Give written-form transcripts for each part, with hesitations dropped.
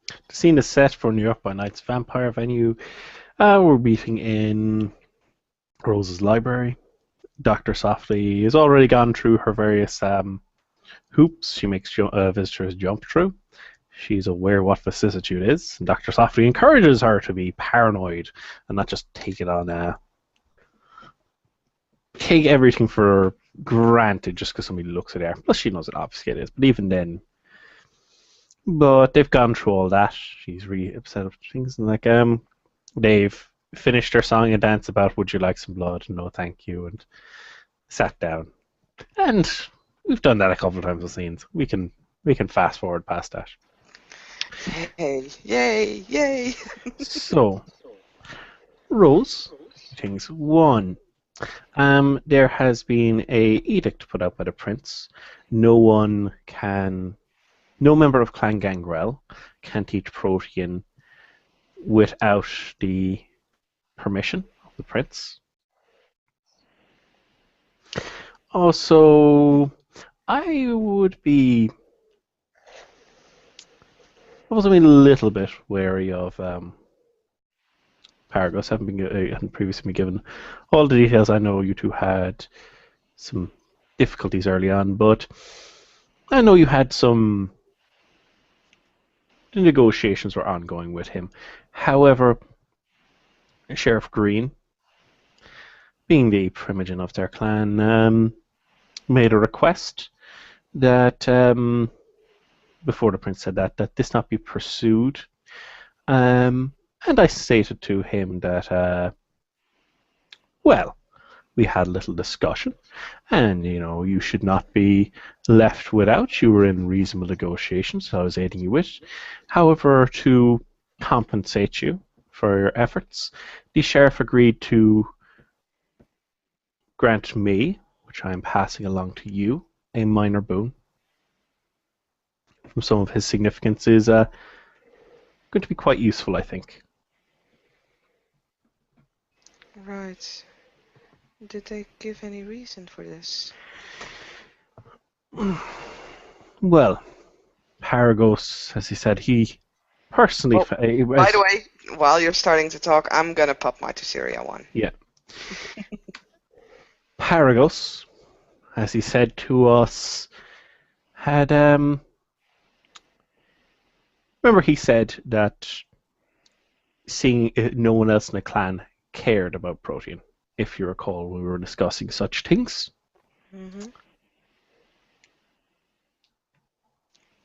The scene is set for New York by Night's vampire venue. We're meeting in Rose's library. Dr. Softly has already gone through her various hoops she makes visitors jump through. She's aware what vicissitude is. And Dr. Softly encourages her to be paranoid and not just take it on take everything for granted just because somebody looks at her. Plus, she knows it obviously it is, but even then. But they've gone through all that. She's really upset with things, and they've finished their song and dance about "Would you like some blood?" No, thank you, and sat down. And we've done that a couple of times with scenes. We can fast forward past that. Yay! Yay! Yay! So, Rose, things one. There has been a edict put out by the prince. No one can, no member of Clan Gangrel can teach Protean without the permission of the prince. Also, I would be, I was a little bit wary of Paragos. Hadn't previously been given all the details. I know you two had some difficulties early on, but I know you had some. The negotiations were ongoing with him. However, Sheriff Green, being the primogen of their clan, made a request that before the prince said that this not be pursued. And I stated to him that, well, we had a little discussion, and you should not be left without. You were in reasonable negotiations, so I was aiding you with. However, to compensate you for your efforts, the sheriff agreed to grant me, which I am passing along to you, a minor boon from some of his significance is going to be quite useful, I think. Right. Did they give any reason for this? Well, Paragos, as he said, he personally. Oh, by the way, while you're starting to talk, I'm gonna pop my Syria one. Yeah. Paragos, as he said to us, had remember he said that seeing no one else in the clan cared about Protean. If you recall, we were discussing such things. Mm-hmm.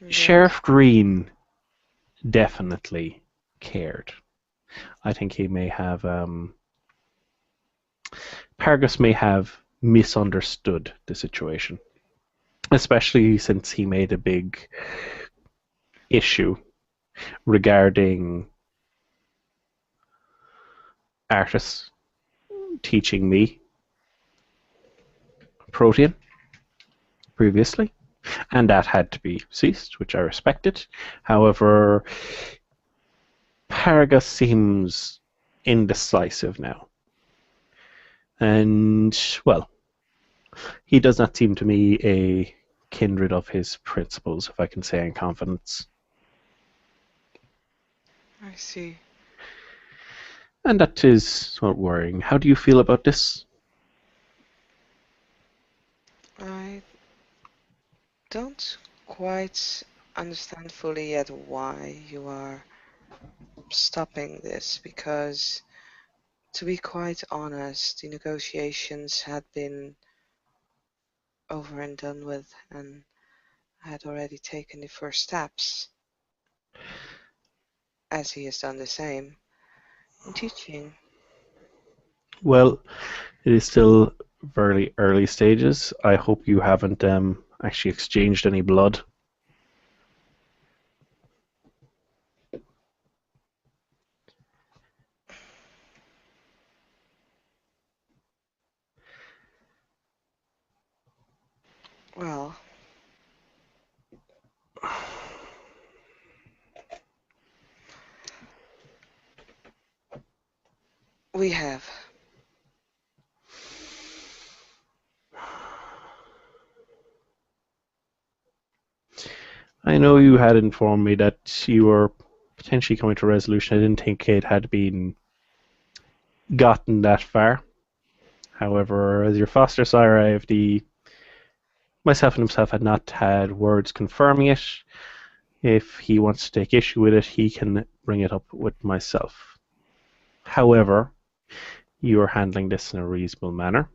Sheriff Green definitely cared. I think he may have Paragos may have misunderstood the situation, especially since he made a big issue regarding artists teaching me Protean previously, and that had to be ceased, which I respected. However, Paragos seems indecisive now. And, well, he does not seem to me a kindred of his principles, if I can say in confidence. I see. And that is somewhat worrying. How do you feel about this? I don't quite understand fully yet why you are stopping this, because, to be quite honest, the negotiations had been over and done with, and I had already taken the first steps, as he has done the same, in teaching. Well, it is still very early stages. I hope you haven't actually exchanged any blood. Well, we have. I know you had informed me that you were potentially coming to a resolution. I didn't think it had been gotten that far. However, as your foster sire, myself and himself had not had words confirming it. If he wants to take issue with it, he can bring it up with myself. However, you are handling this in a reasonable manner.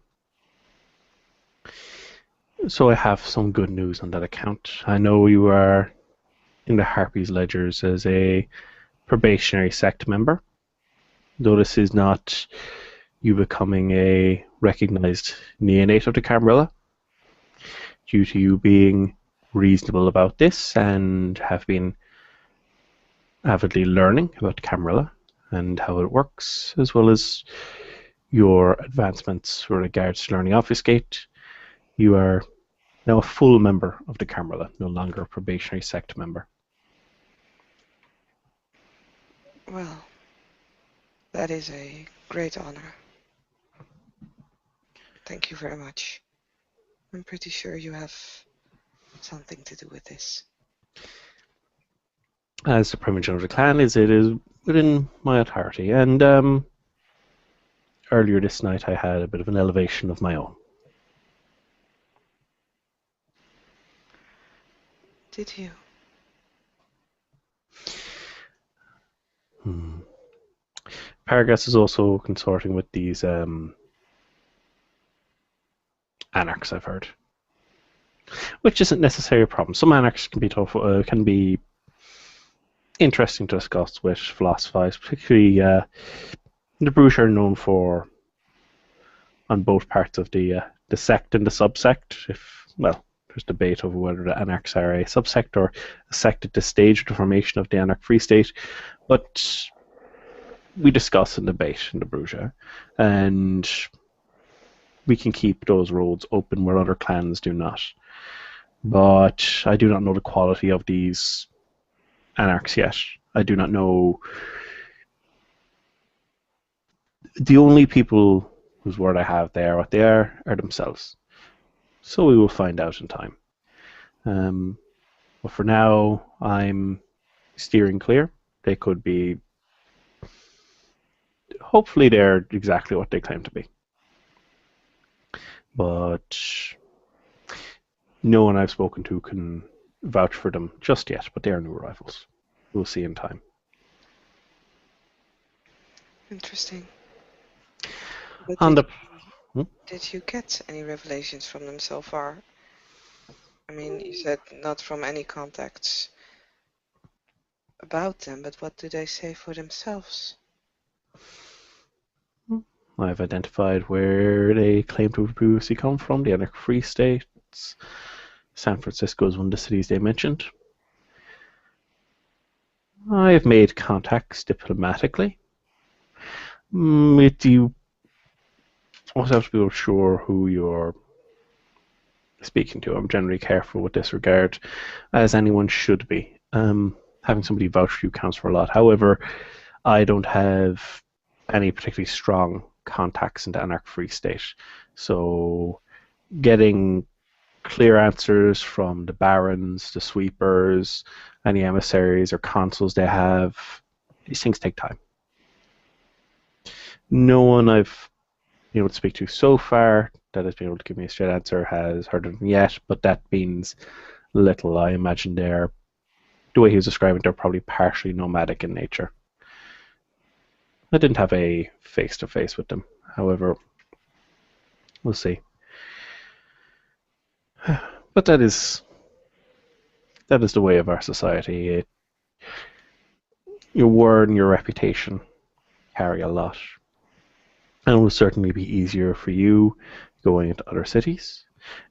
So I have some good news on that account. I know you are in the Harpies ledgers as a probationary sect member, though this is not you becoming a recognized neonate of the Camarilla, due to you being reasonable about this and have been avidly learning about the Camarilla and how it works, as well as your advancements with regards to learning Obfuscate. You are now a full member of the Camarilla, no longer a probationary sect member. Well, that is a great honor. Thank you very much. I'm pretty sure you have something to do with this. As the primogenitor of the clan, it is within my authority, and earlier this night I had a bit of an elevation of my own. Did you? Paragas is also consorting with these anarchs, I've heard, which isn't necessarily a problem. Some anarchs can be tough, can be interesting to discuss with philosophize, particularly the Bruges are known for on both parts of the sect and the subsect. There's debate over whether the anarchs are a subsect or a sect at this stage of the formation of the Anarch Free State, but we discuss and debate in the Bruges, and we can keep those roads open where other clans do not. But I do not know the quality of these anarchs yet. I do not know. The only people whose word I have there, what they are themselves. So we will find out in time. But for now, I'm steering clear. They could be. Hopefully, they're exactly what they claim to be. But no one I've spoken to can vouch for them just yet, but they are new arrivals. We'll see in time. Interesting. But did you get any revelations from them so far? I mean, you said not from any contacts about them, but what do they say for themselves? I've identified where they claim to have previously come from, the Anarch Free States. San Francisco is one of the cities they mentioned. I have made contacts diplomatically. You also have to be sure who you're speaking to. I'm generally careful with this regard, as anyone should be. Having somebody vouch for you counts for a lot. However, I don't have any particularly strong contacts in the Anarch Free State. So getting clear answers from the barons, the sweepers, any emissaries or consuls they have, these things take time. No one I've been able to speak to so far that has been able to give me a straight answer has heard of them yet, but that means little. I imagine the way he was describing, they're probably partially nomadic in nature. I didn't have a face-to-face with them. However, we'll see. But that is the way of our society. Your word and your reputation carry a lot. And it will certainly be easier for you going into other cities.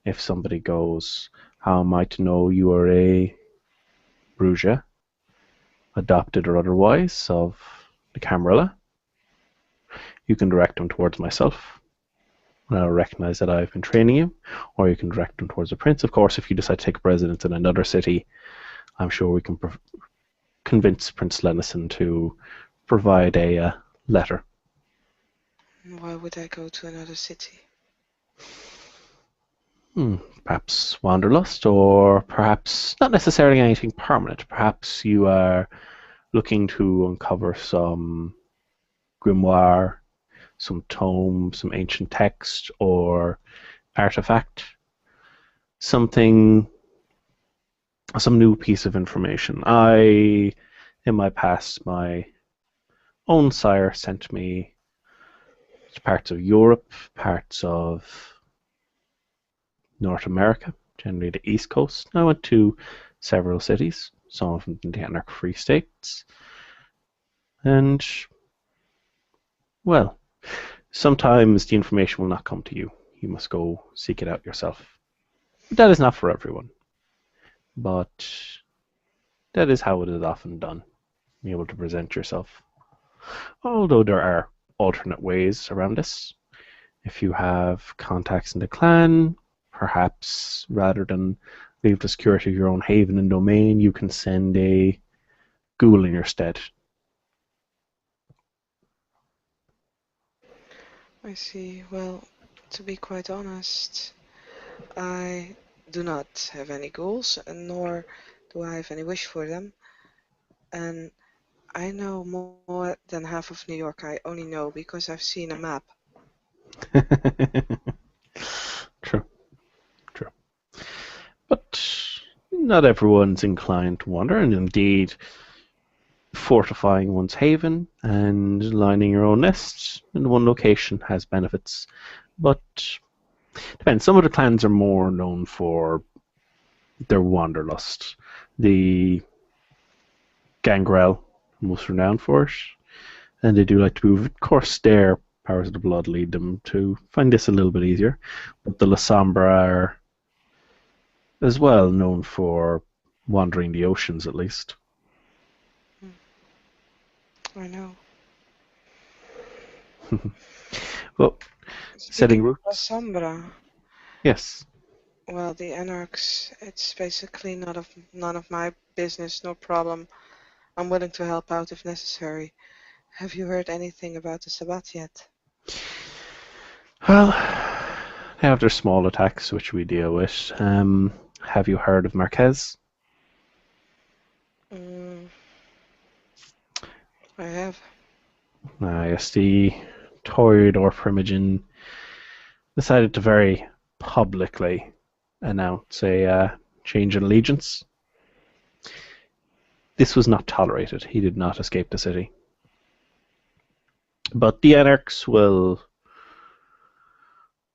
If somebody goes, how am I to know you are a Bruges, adopted or otherwise, of the Camarilla? You can direct them towards myself, and I'll recognize that I've been training you, or you can direct them towards the Prince. Of course, if you decide to take up residence in another city, I'm sure we can convince Prince Lennison to provide a letter. Why would I go to another city? Perhaps wanderlust, or perhaps not necessarily anything permanent. Perhaps you are looking to uncover some grimoire, some tome, some ancient text, or artifact, something, some new piece of information. In my past, my own sire sent me to parts of Europe, parts of North America, generally the East Coast. I went to several cities, some of them in the anarch free states, and well, sometimes the information will not come to you. You must go seek it out yourself. But that is not for everyone. But that is how it is often done. Be able to present yourself. Although there are alternate ways around this. If you have contacts in the clan, perhaps rather than leave the security of your own haven and domain, you can send a ghoul in your stead. I see. Well, to be quite honest, I do not have any goals, and nor do I have any wish for them. And I know more than half of New York. I only know because I've seen a map. True, true. But not everyone's inclined to wander, and indeed, fortifying one's haven and lining your own nests in one location has benefits. But depends. Some of the clans are more known for their wanderlust. The Gangrel, most renowned for it, and they do like to move. Of course, their powers of the blood lead them to find this a little bit easier. But the Lasombra are as well known for wandering the oceans, at least. I know. Well, setting Speaking of La roots. Sombra, Yes. well, the Anarchs, it's basically none of my business, no problem. I'm willing to help out if necessary. Have you heard anything about the Sabbat yet? Well, they have their small attacks, which we deal with. Have you heard of Marquez? Mm, I have. Yes, the Toreador Primogen decided to very publicly announce a change in allegiance. This was not tolerated. He did not escape the city. But the Anarchs will.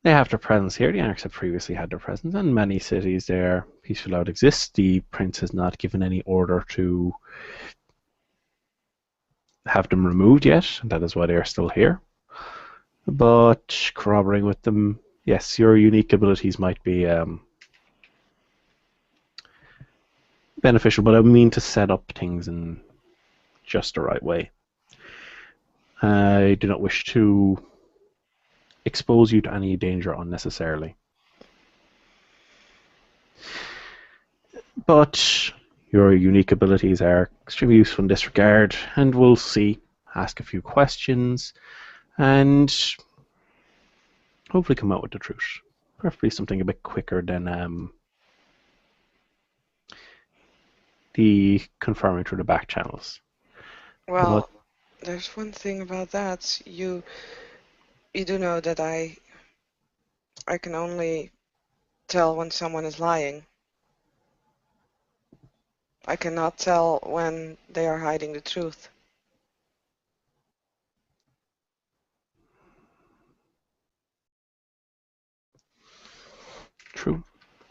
They have their presence here. The Anarchs have previously had their presence in many cities. Their peaceful out exists. The prince has not given any order to have them removed yet. That is why they are still here. But corroborating with them, yes, your unique abilities might be beneficial, but I mean to set up things in just the right way. I do not wish to expose you to any danger unnecessarily. But your unique abilities are extremely useful in this regard, and we'll see. Ask a few questions, and hopefully come out with the truth. Preferably something a bit quicker than the confirming through the back channels. But Well, there's one thing about that. You do know that I can only tell when someone is lying. I cannot tell when they are hiding the truth. true.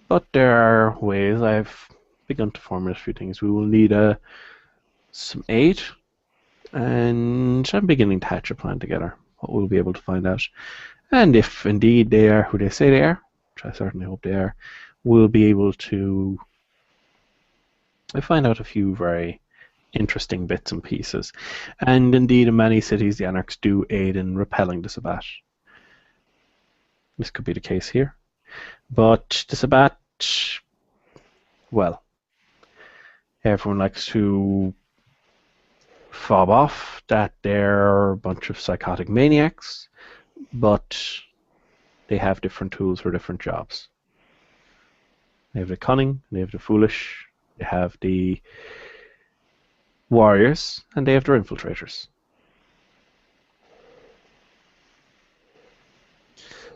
But there are ways. I've begun to formulate a few things. We will need some aid, and I'm beginning to hatch a plan together. What we'll be able to find out. And if indeed they are who they say they are, which I certainly hope they are, we'll be able to find out a few very interesting bits and pieces. And indeed, in many cities, the Anarchs do aid in repelling the Sabbat. This could be the case here. But the Sabbat, well, everyone likes to fob off that they're a bunch of psychotic maniacs, but they have different tools for different jobs. They have the cunning, they have the foolish, they have the warriors, and they have their infiltrators,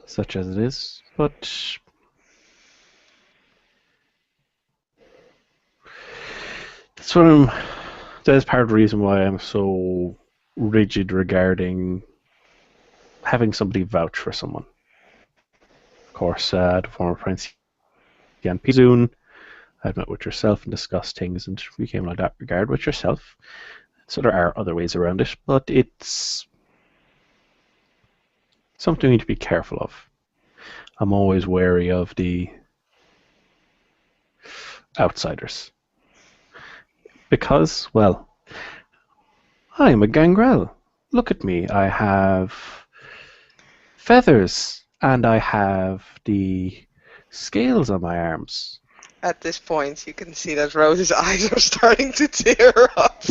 such as it is. But that's what I'm. That is part of the reason why I'm so rigid regarding having somebody vouch for someone. Of course, the former Prince Yan Soon I've met with yourself and discussed things, and we came like that regard with yourself. So there are other ways around it, but it's something we need to be careful of. I'm always wary of the outsiders because, well, I'm a gangrel. Look at me. I have feathers and I have the scales on my arms. At this point, you can see that Rose's eyes are starting to tear up.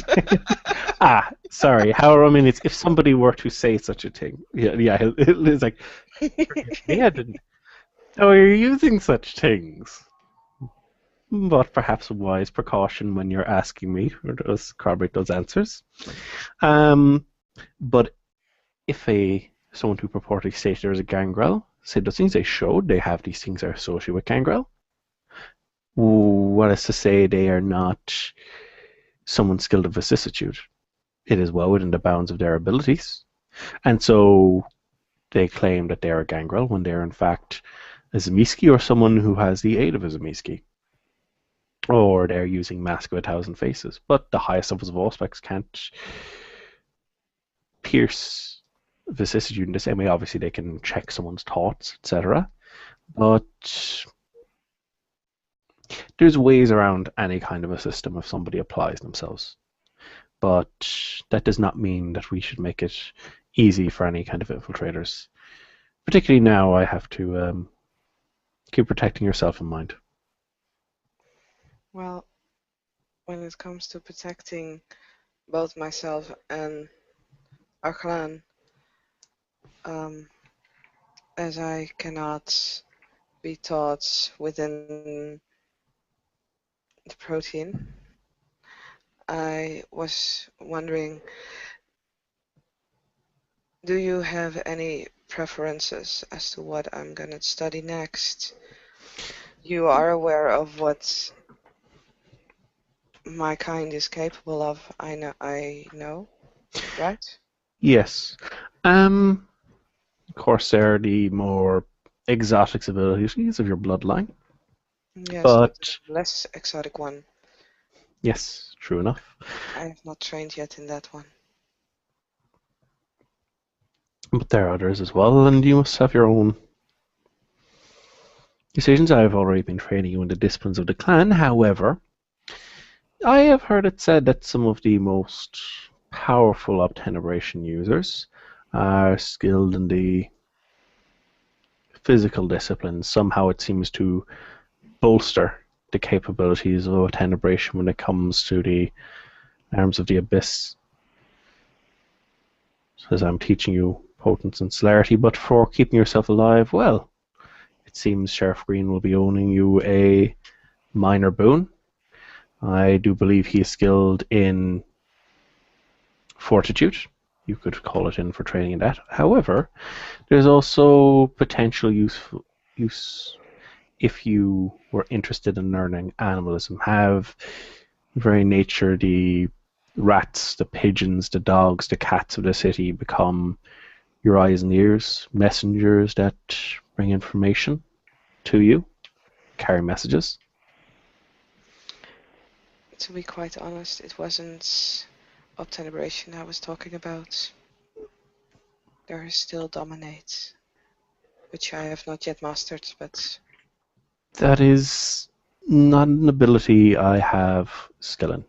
Sorry. However, I mean, if somebody were to say such a thing, yeah, it's like, me, I didn't. Oh, you're using such things. But perhaps a wise precaution when you're asking me or those corroborate those answers. But if someone who purportedly stated there was a gangrel said those things, they showed they have these things that are associated with gangrel. What is to say they are not someone skilled of vicissitude? It is well within the bounds of their abilities, and so they claim that they are a gangrel when they are in fact a Zamiski or someone who has the aid of a Zamiski. Or they're using Mask of 1,000 Faces. But the highest levels of Auspex can't pierce vicissitude in the same way. Obviously, they can check someone's thoughts, etc. But there's ways around any kind of a system if somebody applies themselves. But that does not mean that we should make it easy for any kind of infiltrators. Particularly now, I have to keep protecting yourself in mind. Well, when it comes to protecting both myself and our clan, as I cannot be taught within the protein, I was wondering, do you have any preferences as to what I'm gonna study next? You are aware of what my kind is capable of, I know, right? Yes. Of course, they're the more exotic abilities of your bloodline. Yes, but But the less exotic one. yes, true enough. I have not trained yet in that one. But there are others as well, and you must have your own decisions. I have already been training you in the disciplines of the clan. However, I have heard it said that some of the most powerful obtenebration users are skilled in the physical disciplines. Somehow it seems to bolster the capabilities of obtenebration when it comes to the arms of the abyss. Says I'm teaching you potence and celerity, but for keeping yourself alive, well, it seems Sheriff Green will be owning you a minor boon. I do believe he is skilled in fortitude. You could call it in for training in that. However, there's also potential use if you were interested in learning animalism. Have very nature the rats, the pigeons, the dogs, the cats of the city become your eyes and ears, messengers that bring information to you, carry messages. To be quite honest, it wasn't obtenebration I was talking about. There is still dominate, which I have not yet mastered, but That is not an ability I have skill in.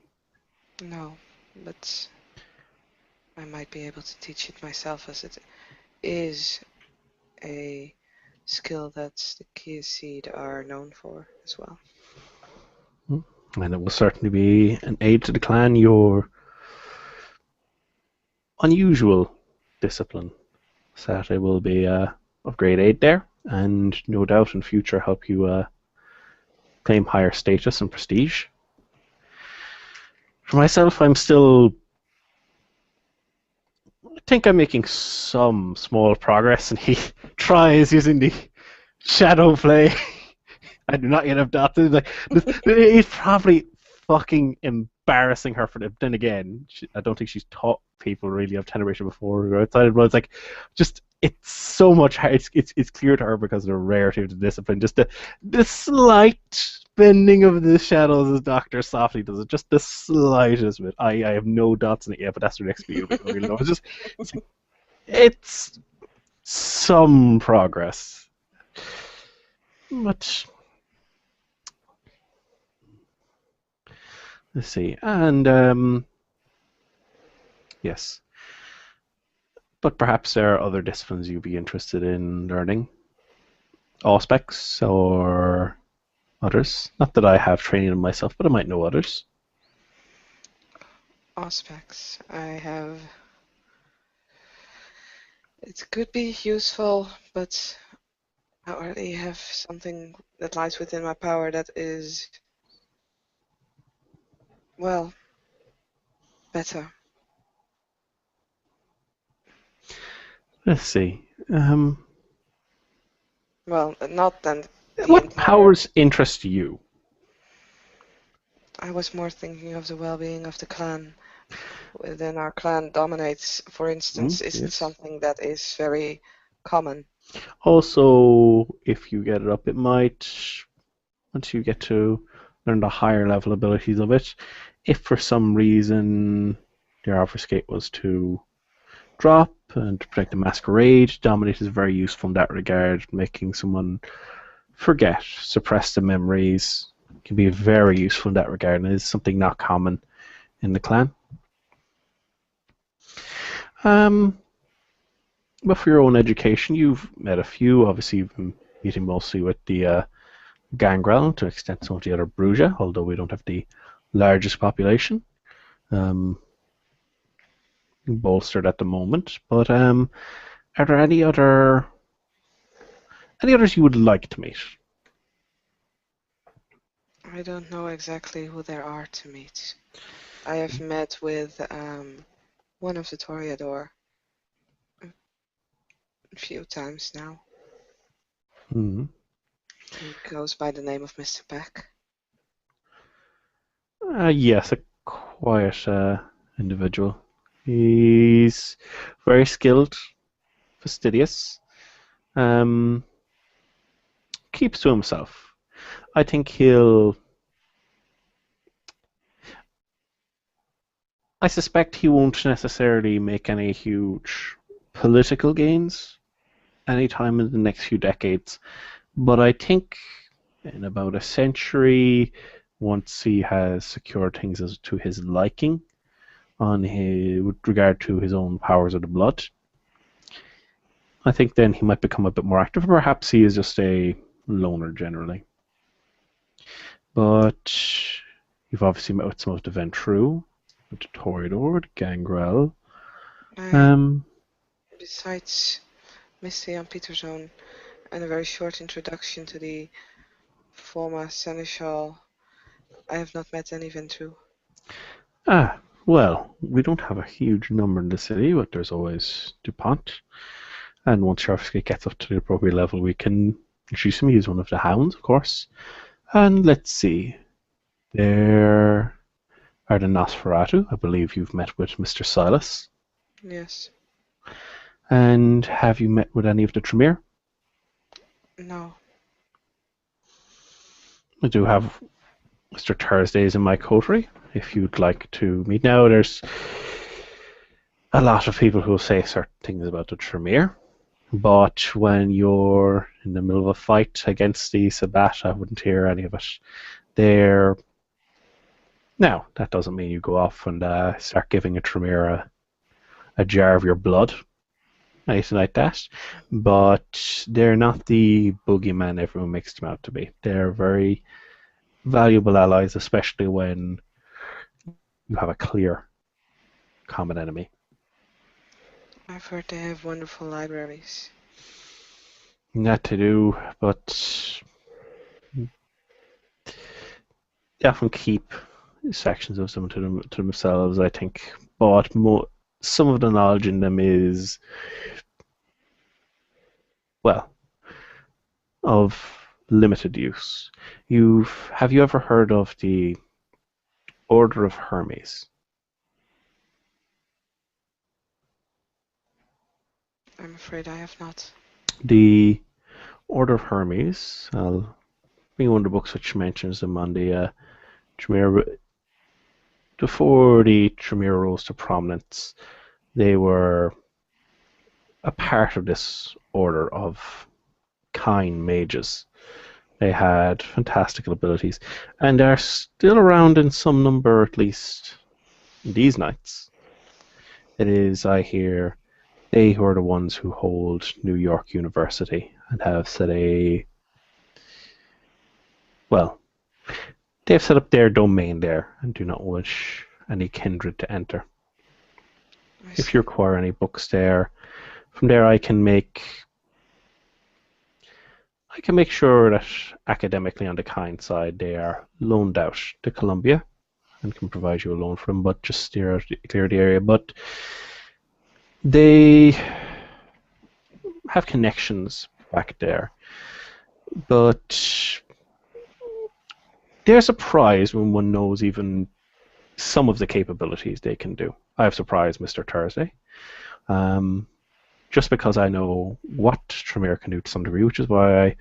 no, but I might be able to teach it myself, as it is a skill that the Kia Seed are known for as well. And it will certainly be an aid to the clan. Your unusual discipline, Saturday, will be of great aid there, and no doubt in future help you claim higher status and prestige. For myself, I think I'm making some small progress, and he tries using the shadow play. I do not yet have dots. It's probably fucking embarrassing her for it. Then again, I don't think she's taught people really of Generation before or outside. But it's like, just it's so much. It's clear to her because of the rarity of the discipline. Just the slight bending of the shadows as Doctor softly does it. Just the slightest bit. I have no dots in it yet, but that's the next video. Really know. It's like, it's some progress, but let's see. And yes, but perhaps there are other disciplines you'd be interested in learning, Auspex or others. Not that I have training in myself, but I might know others. Aspects. It could be useful, but I already have something that lies within my power that is, well, better. Let's see. Well, not than the What entire. powers interest you? I was more thinking of the well-being of the clan. Within our clan dominates, for instance, isn't Yes. something that is very common. Also, if you get it up, it might, once you get to learn the higher level abilities of it, if for some reason your obfuscate was to drop and to protect the masquerade, dominate is very useful in that regard, making someone forget, suppress the memories. Can be very useful in that regard, and is something not common in the clan. Um, but for your own education, you've met a few. Obviously, you've been meeting mostly with the Gangrel, to an extent some of the other Bruja, although we don't have the largest population um, bolstered at the moment. But are there any others you would like to meet? I don't know exactly who there are to meet. I have met with one of the Toreador a few times now. Hmm. He goes by the name of Mr. Peck. Yes, a quiet individual. He's very skilled, fastidious, um, keeps to himself. I think I suspect he won't necessarily make any huge political gains anytime in the next few decades, but I think in about a century, once he has secured things as to his liking, with regard to his own powers of the blood, I think then he might become a bit more active. Perhaps he is just a loner generally. But you've obviously met with some of the Ventru, with the Toreador, the Gangrel. I, Um, besides Misty and Peterson and a very short introduction to the former Seneschal, I have not met any Ventru. well, we don't have a huge number in the city, but there's always DuPont. And once Sharfsky gets up to the appropriate level, we can introduce him. He's one of the hounds, of course. And let's see. There are the Nosferatu. I believe you've met with Mr. Silas. Yes. And have you met with any of the Tremere? No. I do have Mr. Thursdays in my coterie, if you'd like to meet. Now, there's a lot of people who say certain things about the Tremere, but when you're in the middle of a fight against the Sabbat, I wouldn't hear any of it. They're Now, that doesn't mean you go off and start giving a Tremere a jar of your blood, anything like that, but they're not the boogeyman everyone makes them out to be. They're very valuable allies, especially when you have a clear common enemy. I've heard they have wonderful libraries. Not to do, but they often keep sections of them to themselves, I think. But some of the knowledge in them is, well, of limited use. Have you ever heard of the Order of Hermes? I'm afraid I have not. The Order of Hermes, I'll bring one of the books which mentions them on the Tremere. Before the Tremere rose to prominence, they were a part of this order of kind mages. They had fantastical abilities, and are still around in some number, at least in these nights. It is, I hear, they who are the ones who hold New York University and have set well, they've set up their domain there and do not wish any kindred to enter. I If you see. require any books there, from there I can make sure that academically on the kind side they are loaned out to Columbia and can provide you a loan for them, but just clear the area. But they have connections back there. But they're surprised when one knows even some of the capabilities they can do. I have surprised Mr. Thursday. Um, just because I know what Tremere can do to some degree, which is why I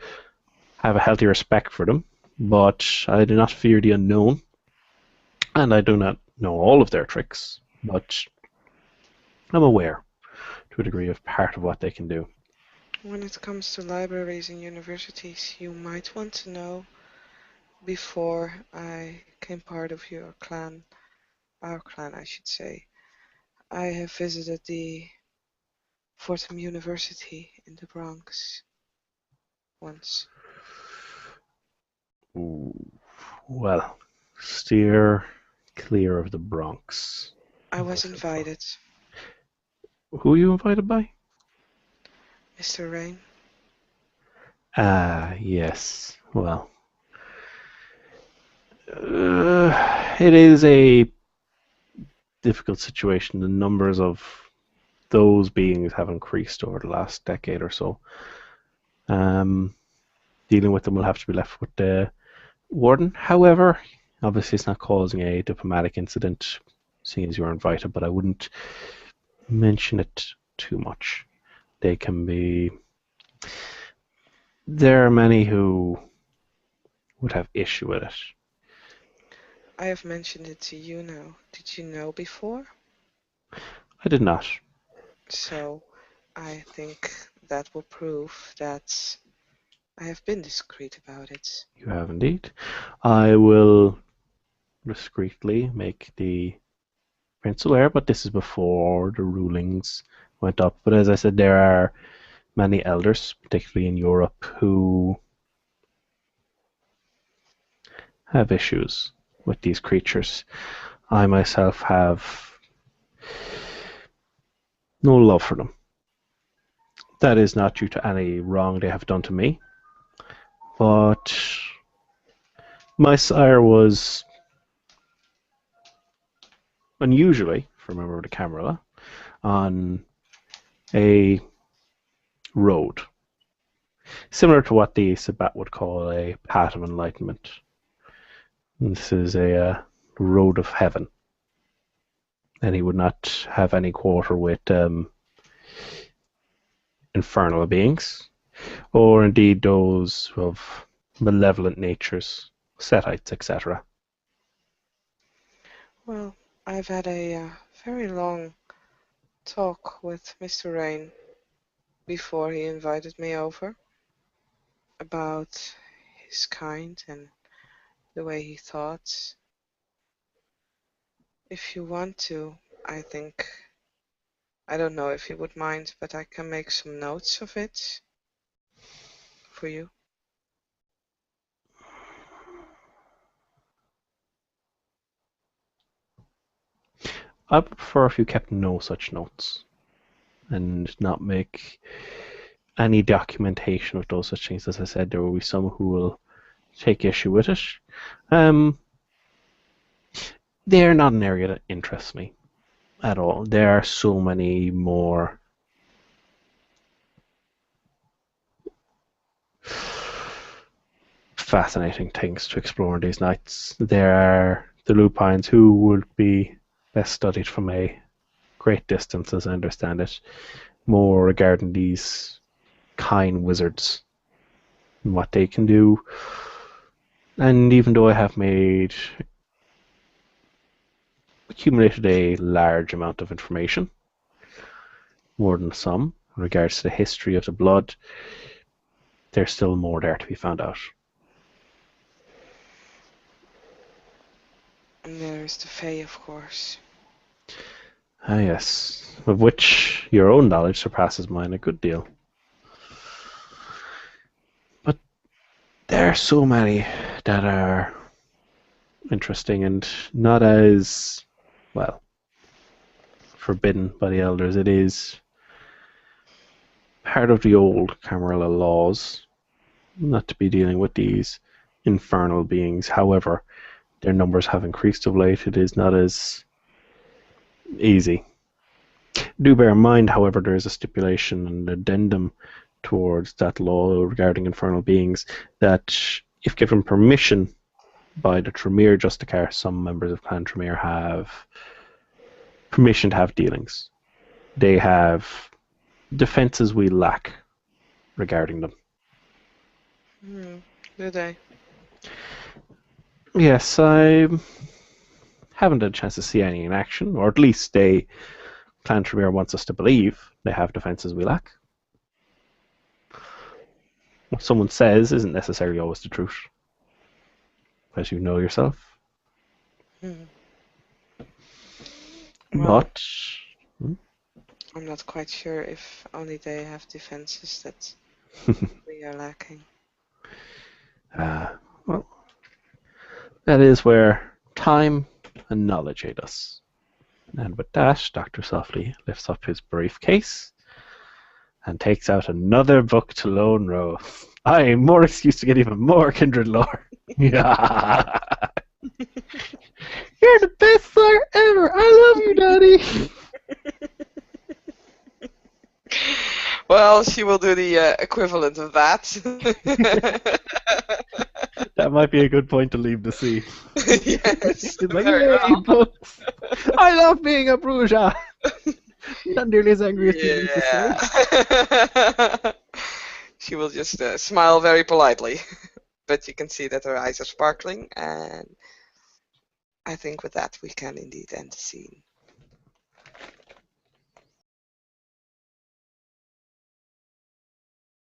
have a healthy respect for them. But I do not fear the unknown, and I do not know all of their tricks, but I'm aware to a degree of part of what they can do. When it comes to libraries and universities, you might want to know before I became part of your clan, our clan, I should say. I have visited the Fordham University in the Bronx once. Ooh, well, steer clear of the Bronx. I was invited. Who are you invited by? Mr. Rain, Ah, yes. Well, it is a difficult situation. The numbers of those beings have increased over the last decade or so. Um, Dealing with them will have to be left with the warden. However, obviously it's not causing a diplomatic incident, seeing as you're invited, but I wouldn't mention it too much. They can be. There are many who would have issue with it. I have mentioned it to you now. Did you know before? I did not. So I think that will prove that I have been discreet about it. You have indeed. I will discreetly make the prince aware, but this is before the rulings went up. But as I said, there are many elders, particularly in Europe, who have issues with these creatures. I myself have no love for them. That is not due to any wrong they have done to me, but my sire was unusually, if I remember the camera, on a road, similar to what the Sabbat would call a path of enlightenment. This is a road of heaven, and he would not have any quarter with infernal beings, or indeed those of malevolent natures, Setites, etc. Well, I've had a very long talk with Mr. Rain before he invited me over about his kind and the way he thought. If you want to, I think, I don't know if you would mind, but I can make some notes of it for you. I would prefer if you kept no such notes and not make any documentation of those such things. As I said, there will be some who will take issue with it. Um, they're not an area that interests me at all. There are so many more fascinating things to explore in these nights. There are the lupines who would be best studied from a great distance, as I understand it, more regarding these kind wizards and what they can do. And even though I have accumulated a large amount of information, more than some, in regards to the history of the blood, there's still more there to be found out. And there's the Fae, of course. Ah, yes, of which your own knowledge surpasses mine a good deal. But there are so many that are interesting and not as, well, forbidden by the elders. It is part of the old Camarilla laws not to be dealing with these infernal beings. However, their numbers have increased of late. It is not as easy. Do bear in mind, however, there is a stipulation and addendum towards that law regarding infernal beings that, if given permission by the Tremere Justicar, some members of Clan Tremere have permission to have dealings. They have defenses we lack regarding them. Do they? Yes, I haven't had a chance to see any in action, or at least Clan Tremere wants us to believe they have defenses we lack. What someone says isn't necessarily always the truth, as you know yourself. Well, But I'm not quite sure if only they have defenses that we are lacking. well, that is where time and knowledge aid us. And with that, Dr. Softly lifts up his briefcase and takes out another book to Lone Row. I am more excuse to get even more kindred lore. Yeah. You're the best sire ever. I love you, Daddy. Well, she will do the equivalent of that. That might be a good point to leave the scene. Yes, It's like, very yay, well. books. I love being a Bruja. Not nearly as angry as you used to say. Yeah. She will just smile very politely, but you can see that her eyes are sparkling, and I think with that we can indeed end the scene.